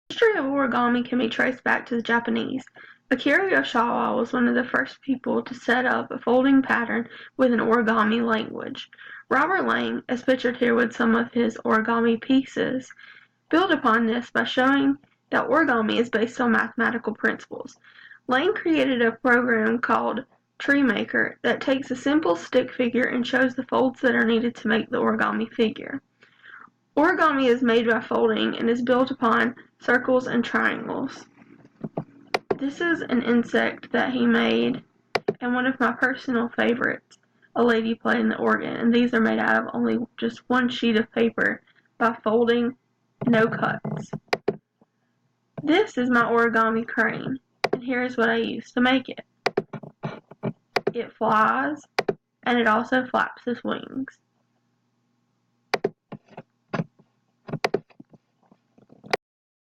The history of origami can be traced back to the Japanese. Akira Yoshizawa was one of the first people to set up a folding pattern with an origami language. Robert Lang, as pictured here with some of his origami pieces, built upon this by showing that origami is based on mathematical principles. Lang created a program called TreeMaker that takes a simple stick figure and shows the folds that are needed to make the origami figure. Origami is made by folding and is built upon circles and triangles. This is an insect that he made, and one of my personal favorites, a lady playing the organ, and these are made out of only just one sheet of paper by folding, no cuts. This is my origami crane, and here is what I used to make it. It flies, and it also flaps its wings.